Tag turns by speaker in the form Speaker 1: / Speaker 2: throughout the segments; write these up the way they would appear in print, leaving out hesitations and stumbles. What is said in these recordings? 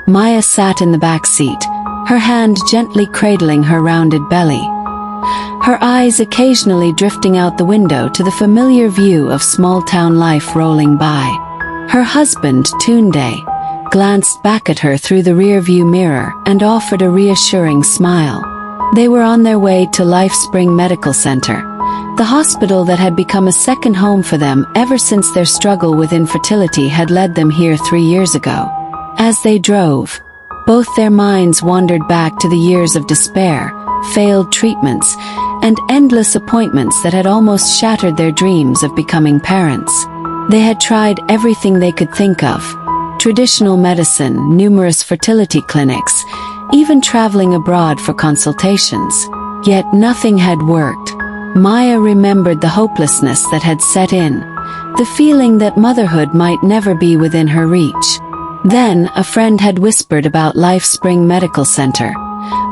Speaker 1: Maya sat in the back seat, her hand gently cradling her rounded belly. Her eyes occasionally drifting out the window to the familiar view of small-town life rolling by. Her husband, Tunde, glanced back at her through the rear-view mirror and offered a reassuring smile. They were on their way to LifeSpring Medical Center, the hospital that had become a second home for them ever since their struggle with infertility had led them here 3 years ago. As they drove, both their minds wandered back to the years of despair, failed treatments, and endless appointments that had almost shattered their dreams of becoming parents. They had tried everything they could think of: traditional medicine, numerous fertility clinics, even traveling abroad for consultations. Yet nothing had worked. Maya remembered the hopelessness that had set in, the feeling that motherhood might never be within her reach. Then, a friend had whispered about LifeSpring Medical Center,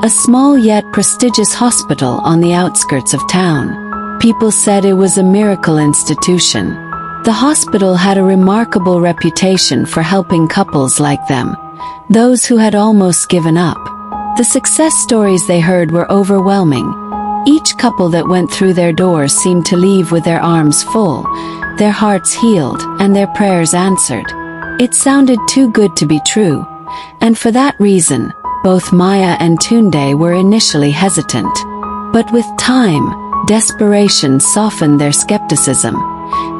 Speaker 1: a small yet prestigious hospital on the outskirts of town. People said it was a miracle institution. The hospital had a remarkable reputation for helping couples like them, those who had almost given up. The success stories they heard were overwhelming. Each couple that went through their doors seemed to leave with their arms full, their hearts healed, and their prayers answered. It sounded too good to be true, and for that reason, both Maya and Tunde were initially hesitant. But with time, desperation softened their skepticism,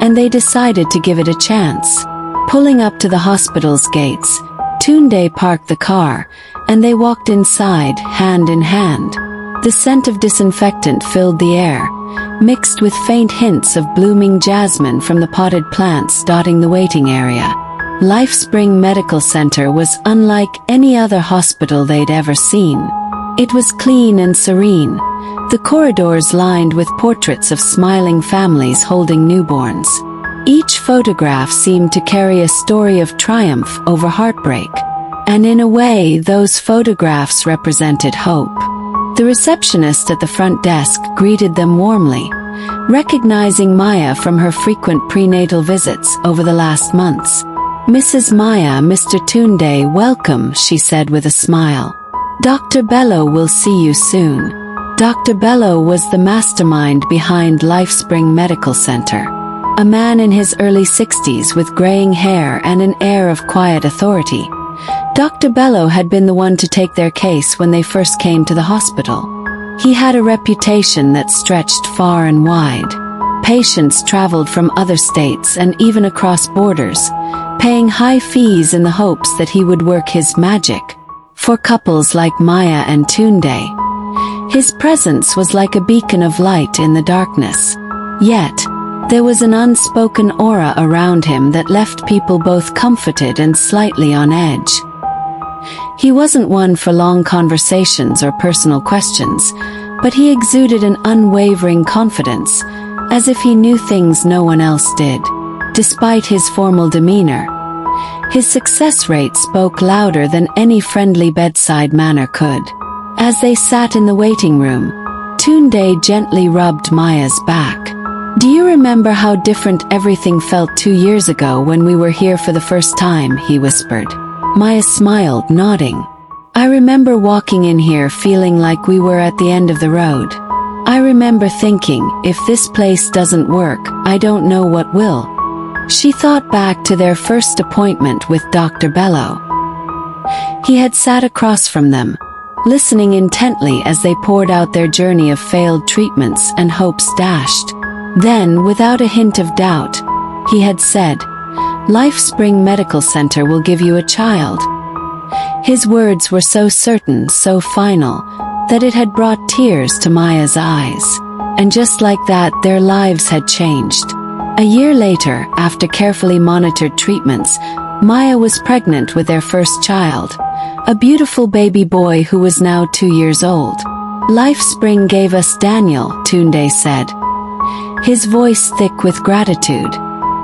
Speaker 1: and they decided to give it a chance. Pulling up to the hospital's gates, Tunde parked the car, and they walked inside, hand in hand. The scent of disinfectant filled the air, mixed with faint hints of blooming jasmine from the potted plants dotting the waiting area. LifeSpring Medical Center was unlike any other hospital they'd ever seen. It was clean and serene, the corridors lined with portraits of smiling families holding newborns. Each photograph seemed to carry a story of triumph over heartbreak, and in a way, those photographs represented hope. The receptionist at the front desk greeted them warmly, recognizing Maya from her frequent prenatal visits over the last months. "Mrs. Maya, Mr. Tunde, welcome," she said with a smile. "Dr. Bello will see you soon." Dr. Bello was the mastermind behind LifeSpring Medical Center. A man in his early 60s with graying hair and an air of quiet authority. Dr. Bello had been the one to take their case when they first came to the hospital. He had a reputation that stretched far and wide. Patients traveled from other states and even across borders, paying high fees in the hopes that he would work his magic for couples like Maya and Tunde. His presence was like a beacon of light in the darkness. Yet, there was an unspoken aura around him that left people both comforted and slightly on edge. He wasn't one for long conversations or personal questions, but he exuded an unwavering confidence, as if he knew things no one else did. Despite his formal demeanor, his success rate spoke louder than any friendly bedside manner could. As they sat in the waiting room, Tunde gently rubbed Maya's back. "Do you remember how different everything felt 2 years ago when we were here for the first time?" he whispered. Maya smiled, nodding. "I remember walking in here feeling like we were at the end of the road. I remember thinking, if this place doesn't work, I don't know what will." She thought back to their first appointment with Dr. Bello. He had sat across from them, listening intently as they poured out their journey of failed treatments and hopes dashed. Then, without a hint of doubt, he had said, "LifeSpring Medical Center will give you a child." His words were so certain, so final, that it had brought tears to Maya's eyes. And just like that, their lives had changed. A year later, after carefully monitored treatments, Maya was pregnant with their first child, a beautiful baby boy who was now 2 years old. "LifeSpring gave us Daniel," Tunde said, his voice thick with gratitude.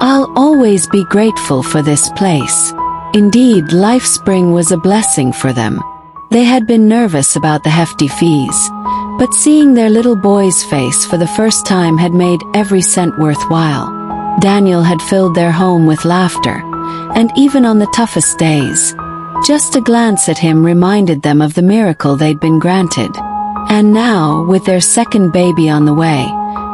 Speaker 1: "I'll always be grateful for this place." Indeed, LifeSpring was a blessing for them. They had been nervous about the hefty fees, but seeing their little boy's face for the first time had made every cent worthwhile. Daniel had filled their home with laughter, and even on the toughest days, Just a glance at him reminded them of the miracle they'd been granted. And now, with their second baby on the way,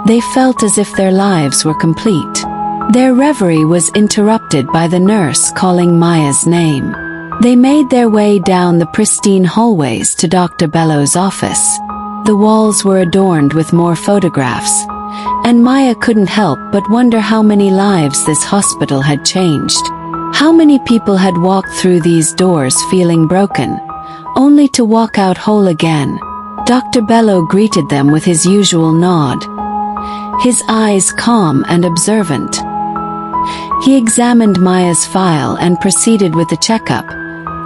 Speaker 1: they felt as if their lives were complete. Their reverie was interrupted by the nurse calling Maya's name. They made their way down the pristine hallways to Dr. Bello's office. The walls were adorned with more photographs, and Maya couldn't help but wonder how many lives this hospital had changed. How many people had walked through these doors feeling broken, only to walk out whole again. Dr. Bello greeted them with his usual nod, his eyes calm and observant. He examined Maya's file and proceeded with the checkup,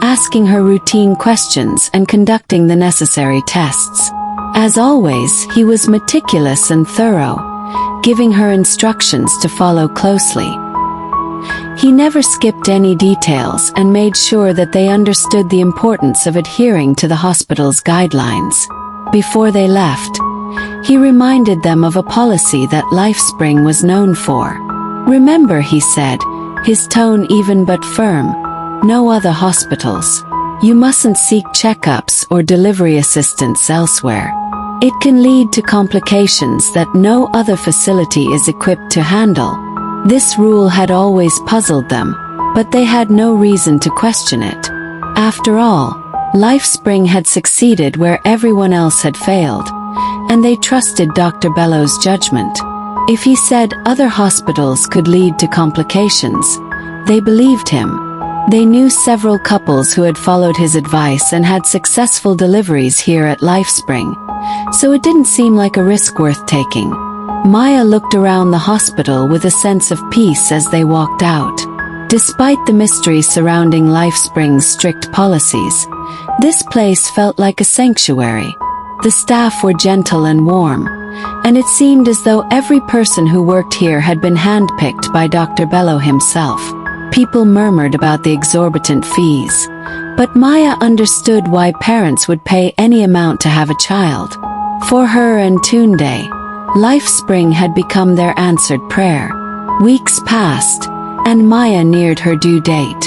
Speaker 1: asking her routine questions and conducting the necessary tests. As always, he was meticulous and thorough, giving her instructions to follow closely. He never skipped any details and made sure that they understood the importance of adhering to the hospital's guidelines. Before they left, he reminded them of a policy that LifeSpring was known for. "Remember," he said, his tone even but firm, "no other hospitals. You mustn't seek checkups or delivery assistance elsewhere. It can lead to complications that no other facility is equipped to handle." This rule had always puzzled them, but they had no reason to question it. After all, LifeSpring had succeeded where everyone else had failed, and they trusted Dr. Bello's judgment. If he said other hospitals could lead to complications, they believed him. They knew several couples who had followed his advice and had successful deliveries here at LifeSpring, so it didn't seem like a risk worth taking. Maya looked around the hospital with a sense of peace as they walked out. Despite the mystery surrounding LifeSpring's strict policies, this place felt like a sanctuary. The staff were gentle and warm, and it seemed as though every person who worked here had been handpicked by Dr. Bello himself. People murmured about the exorbitant fees, but Maya understood why parents would pay any amount to have a child. For her and Tunde, LifeSpring had become their answered prayer. Weeks passed, and Maya neared her due date.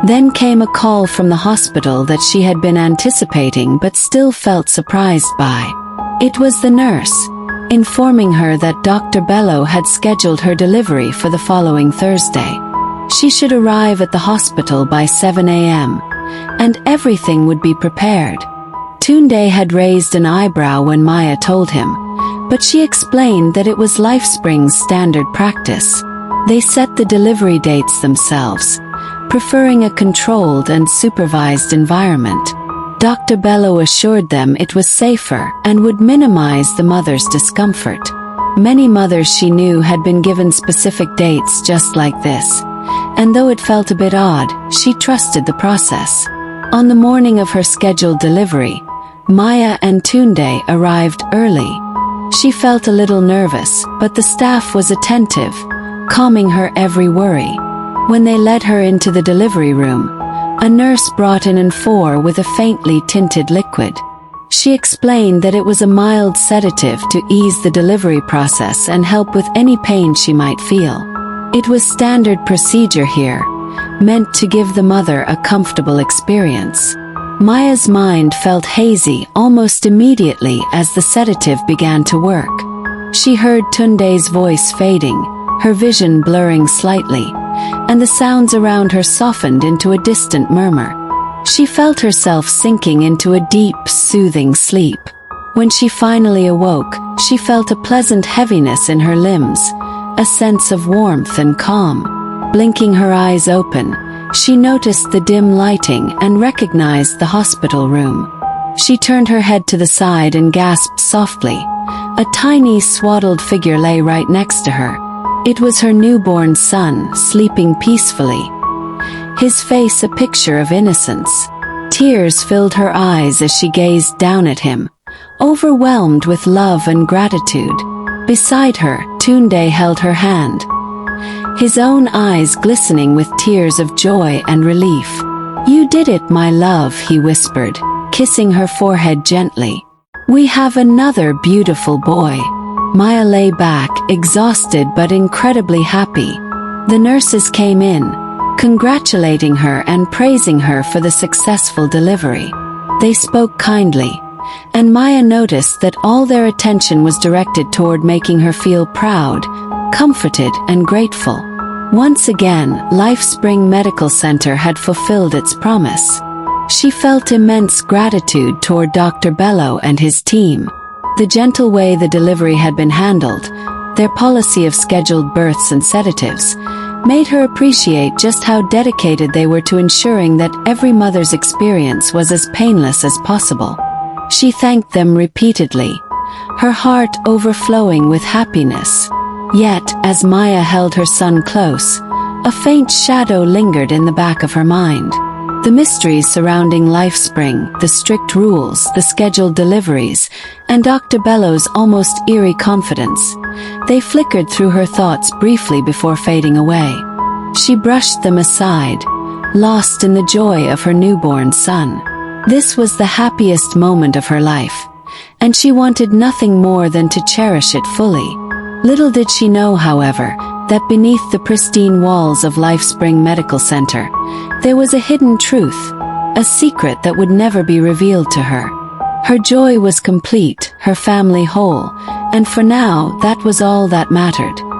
Speaker 1: Then came a call from the hospital that she had been anticipating but still felt surprised by. It was the nurse, informing her that Dr. Bello had scheduled her delivery for the following Thursday. She should arrive at the hospital by 7 a.m., and everything would be prepared. Tunde had raised an eyebrow when Maya told him, but she explained that it was LifeSpring's standard practice. They set the delivery dates themselves, preferring a controlled and supervised environment. Dr. Bello assured them it was safer and would minimize the mother's discomfort. Many mothers she knew had been given specific dates just like this, and though it felt a bit odd, she trusted the process. On the morning of her scheduled delivery, Maya and Tunde arrived early. She felt a little nervous, but the staff was attentive, calming her every worry. When they led her into the delivery room, a nurse brought in an amphora with a faintly tinted liquid. She explained that it was a mild sedative to ease the delivery process and help with any pain she might feel. It was standard procedure here, meant to give the mother a comfortable experience. Maya's mind felt hazy almost immediately as the sedative began to work. She heard Tunde's voice fading, her vision blurring slightly, and the sounds around her softened into a distant murmur. She felt herself sinking into a deep, soothing sleep. When she finally awoke, she felt a pleasant heaviness in her limbs, a sense of warmth and calm. Blinking her eyes open, she noticed the dim lighting and recognized the hospital room. She turned her head to the side and gasped softly. A tiny swaddled figure lay right next to her. It was her newborn son, sleeping peacefully, his face a picture of innocence. Tears filled her eyes as she gazed down at him, overwhelmed with love and gratitude. Beside her, Tunde held her hand, his own eyes glistening with tears of joy and relief. "You did it, my love," he whispered, kissing her forehead gently. "We have another beautiful boy." Maya lay back, exhausted but incredibly happy. The nurses came in, congratulating her and praising her for the successful delivery. They spoke kindly, and Maya noticed that all their attention was directed toward making her feel proud, comforted, and grateful. Once again, LifeSpring Medical Center had fulfilled its promise. She felt immense gratitude toward Dr. Bello and his team. The gentle way the delivery had been handled, their policy of scheduled births and sedatives, made her appreciate just how dedicated they were to ensuring that every mother's experience was as painless as possible. She thanked them repeatedly, her heart overflowing with happiness. Yet, as Maya held her son close, a faint shadow lingered in the back of her mind. The mysteries surrounding LifeSpring, the strict rules, the scheduled deliveries, and Dr. Bello's almost eerie confidence, they flickered through her thoughts briefly before fading away. She brushed them aside, lost in the joy of her newborn son. This was the happiest moment of her life, and she wanted nothing more than to cherish it fully. Little did she know, however, that beneath the pristine walls of LifeSpring Medical Center, there was a hidden truth, a secret that would never be revealed to her. Her joy was complete, her family whole, and for now, that was all that mattered.